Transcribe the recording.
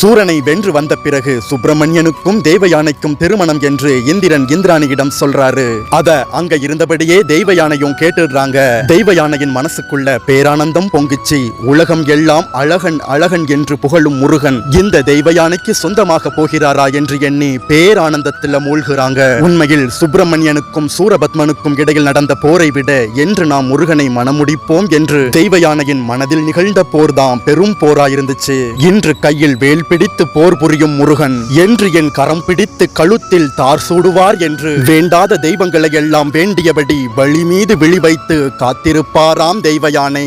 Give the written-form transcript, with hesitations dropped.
சூரனை வென்று வந்த பிறகு சுப்பிரமணியனுக்கும் தேவயானைக்கும் திருமணம் என்று இந்திரன் இந்திராணியிடம் சொல்றாரு. அத அங்க இருந்தபடியே தேவயானையும் கேட்டுடுறாங்க. தேவயானையின் மனசுக்குள்ள பேரானந்தம் பொங்குச்சு. உலகம் எல்லாம் அழகன் அழகன் என்று புகழும் முருகன் இந்த தேவயானைக்கு சொந்தமாக போகிறாரா என்று எண்ணி பேரானந்தத்துல மூழ்கிறாங்க. உண்மையில் சுப்பிரமணியனுக்கும் சூரபத்மனுக்கும் இடையில் நடந்த போரை விட என்று நாம் முருகனை மணமுடிப்போம் என்று தேவயானையின் மனதில் நிகழ்ந்த போர்தாம் பெரும் போராயிருந்துச்சு. இன்று கையில் வேல் பிடித்து போர் புரியும் முருகன் என்று என் கரம் பிடித்து கழுத்தில் தார் சூடுவார் என்று வேண்டாத தெய்வங்களை எல்லாம் வேண்டியபடி வழி மீது விழி வைத்து காத்திருப்பாராம் தெய்வயானை.